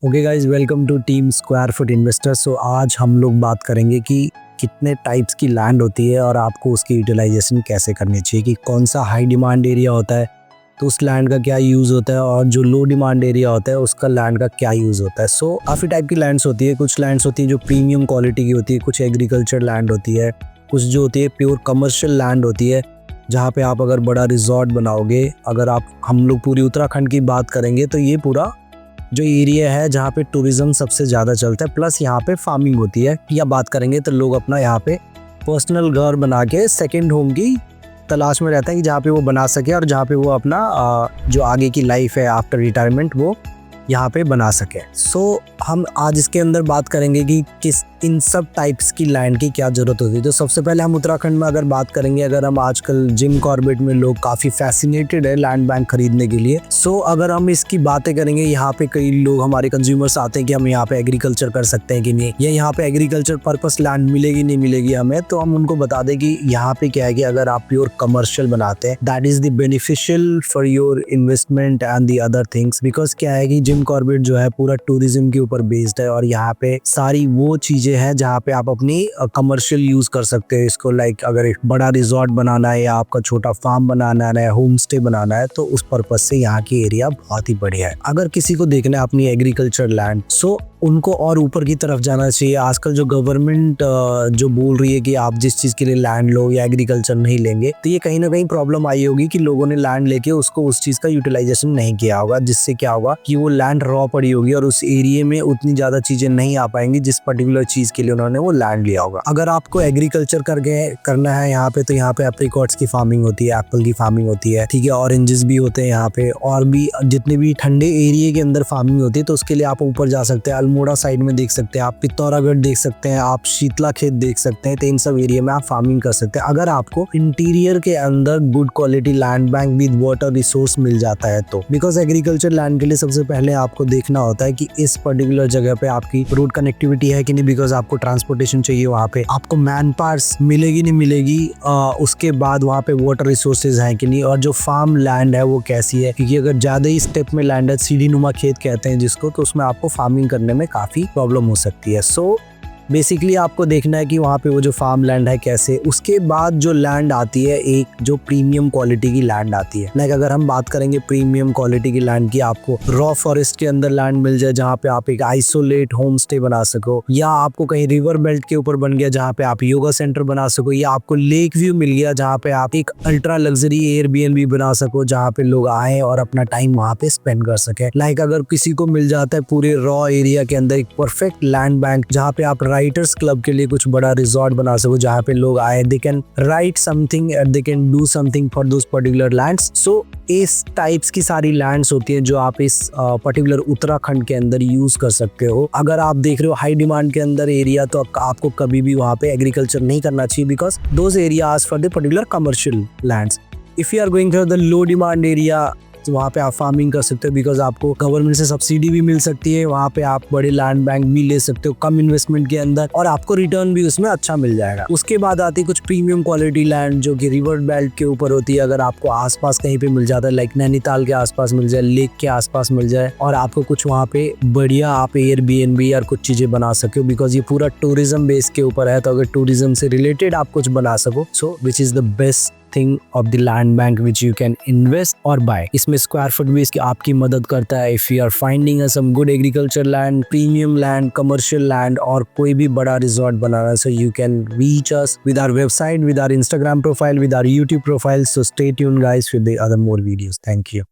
Okay guys, welcome to team square foot investor. So आज हम लोग बात करेंगे कि कितने टाइप्स की लैंड होती है और आपको उसकी यूटिलाइजेशन कैसे करनी चाहिए, कि कौन सा हाई डिमांड एरिया होता है तो उस लैंड का क्या यूज़ होता है और जो लो डिमांड एरिया होता है उसका लैंड का क्या यूज़ होता है। सो काफ़ी टाइप की लैंड्स होती है। कुछ लैंड्स होती है जो प्रीमियम क्वालिटी की होती है, कुछ एग्रीकल्चर लैंड होती है, कुछ जो होती है प्योर कमर्शियल लैंड होती है जहाँ पे आप अगर बड़ा रिजॉर्ट बनाओगे। अगर हम लोग पूरी उत्तराखंड की बात करेंगे तो ये पूरा जो एरिया है जहाँ पे टूरिज्म सबसे ज़्यादा चलता है, प्लस यहाँ पे फार्मिंग होती है। या बात करेंगे तो लोग अपना यहाँ पे पर्सनल घर बना के सेकेंड होम की तलाश में रहता है कि जहाँ पे वो बना सके और जहाँ पे वो अपना जो आगे की लाइफ है आफ्टर रिटायरमेंट वो यहाँ पे बना सके। सो हम आज इसके अंदर बात करेंगे कि किस इन सब टाइप्स की लैंड की क्या ज़रूरत होती है। तो सबसे पहले हम उत्तराखंड में अगर बात करेंगे, अगर हम आजकल जिम कॉर्बेट में लोग काफ़ी फैसिनेटेड है लैंड बैंक खरीदने के लिए। सो अगर हम इसकी बातें करेंगे, यहाँ पे कई लोग हमारे कंज्यूमर्स आते हैं कि हम यहाँ पे एग्रीकल्चर कर सकते हैं कि नहीं, या यहाँ पे एग्रीकल्चर पर्पस लैंड मिलेगी नहीं मिलेगी हमें। तो हम उनको बता दें कि यहाँ पे क्या है कि अगर आप प्योर कमर्शियल बनाते हैं that is the beneficial for your investment and the other things. Because क्या है कि जिम कॉर्बेट जो है पूरा टूरिज्म के ऊपर बेस्ड है और यहाँ पे सारी वो चीज़ें है जहाँ पे आप अपनी कमर्शियल यूज कर सकते हैं इसको। लाइक अगर एक बड़ा रिजॉर्ट बनाना है या आपका छोटा फार्म बनाना है या होम स्टे बनाना है तो उस पर्पज से यहाँ की एरिया बहुत ही बढ़िया है। अगर किसी को देखना है अपनी एग्रीकल्चर लैंड, सो उनको और ऊपर की तरफ जाना चाहिए। आजकल जो गवर्नमेंट जो बोल रही है कि आप जिस चीज के लिए लैंड लो या एग्रीकल्चर नहीं लेंगे, तो ये कहीं ना कहीं प्रॉब्लम आई होगी कि लोगों ने लैंड लेके उसको उस चीज का यूटिलाइजेशन नहीं किया होगा, जिससे क्या होगा कि वो लैंड रॉ पड़ी होगी और उस एरिया में उतनी ज्यादा चीजें नहीं आ पाएंगी जिस पर्टिकुलर चीज के लिए उन्होंने वो लैंड लिया होगा। अगर आपको एग्रीकल्चर करना है यहाँ पे, तो यहाँ पे एप्रिकॉट्स की फार्मिंग होती है, एप्पल की फार्मिंग होती है, ठीक है, ऑरेंजेस भी होते हैं यहाँ पे, और भी जितने भी ठंडे एरिया के अंदर फार्मिंग होती है। तो उसके लिए आप ऊपर जा सकते हैं, अल्मोड़ा साइड में देख सकते हैं, आप पिथौरागढ़ देख सकते हैं, आप शीतला खेत देख सकते हैं। तो इन सब एरिया में आप फार्मिंग कर सकते हैं अगर आपको इंटीरियर के अंदर good quality land bank with water resource मिल जाता है तो। बिकॉज एग्रीकल्चर लैंड के लिए सबसे पहले आपको देखना होता है कि इस पर्टिकुलर जगह पे आपकी रोड कनेक्टिविटी है कि नहीं, बिकॉज आपको ट्रांसपोर्टेशन चाहिए, वहाँ पे आपको मैन पावर्स मिलेगी नहीं मिलेगी, उसके बाद वहाँ पे वाटर रिसोर्सेज हैं कि नहीं, और जो फार्म लैंड है वो कैसी है। क्योंकि अगर ज्यादा ही स्टेप में लैंड है, सीढ़ी नुमा खेत कहते हैं जिसको, तो उसमें आपको फार्मिंग करने में काफी प्रॉब्लम हो सकती है। सो बेसिकली आपको देखना है कि वहाँ पे वो जो फार्म लैंड है कैसे। उसके बाद जो लैंड आती है, एक जो प्रीमियम क्वालिटी की लैंड आती है। लाइक अगर हम बात करेंगे प्रीमियम क्वालिटी की लैंड की, आपको रॉ फॉरेस्ट के अंदर लैंड मिल जाए जहाँ पे आप एक आइसोलेट होम स्टे बना सको, या आपको कहीं रिवर बेल्ट के ऊपर बन गया जहाँ पे आप योगा सेंटर बना सको, या आपको लेक व्यू मिल गया जहाँ पे आप एक अल्ट्रा लग्जरी एयरबीएनबी बना सको जहाँ पे लोग आए और अपना टाइम वहाँ पे स्पेंड कर सके। लाइक अगर किसी को मिल जाता है पूरे रॉ एरिया के अंदर एक परफेक्ट लैंड बैंक जहाँ पे आप राइटर्स क्लब के लिए कुछ बड़ा रिजॉर्ट बना सको, जहाँ पे लोग आए, they can write something and they can do something for those particular lands. So इस टाइप्स की सारी लैंड्स होती हैं जो आप इस पर्टिकुलर उत्तराखंड के अंदर यूज कर सकते हो। अगर आप देख रहे हो हाई डिमांड के अंदर एरिया, तो आपको कभी भी वहाँ पे एग्रीकल्चर नहीं करना चाहिए, because those areas for the particular commercial lands. If you are going for the low demand area, तो वहाँ पे आप फार्मिंग कर सकते हो, बिकॉज आपको गवर्नमेंट से सब्सिडी भी मिल सकती है, वहाँ पे आप बड़े लैंड बैंक भी ले सकते हो कम इन्वेस्टमेंट के अंदर, और आपको रिटर्न भी उसमें अच्छा मिल जाएगा। उसके बाद आती है कुछ प्रीमियम क्वालिटी लैंड जो कि रिवर बेल्ट के ऊपर होती है। अगर आपको आसपास कहीं पे मिल जाता है, लाइक नैनीताल के आसपास मिल जाए, लेक के आसपास मिल जाए, और आपको कुछ वहाँ पे बढ़िया आप एयरबीएनबी और कुछ चीजें बना सको, बिकॉज ये पूरा टूरिज्म बेस के ऊपर है। तो अगर टूरिज्म से रिलेटेड आप कुछ बना सको, so which is the best thing of the land bank which you can invest और बाय। इसमें स्क्वायर फुट भी इसकी आपकी मदद करता है। If you are finding some good agriculture land, premium land, commercial land, और कोई भी बड़ा रिजॉर्ट बनाना, so you can reach us with our website, with our Instagram profile, with our YouTube profile. So stay tuned guys with the other more videos. Thank you.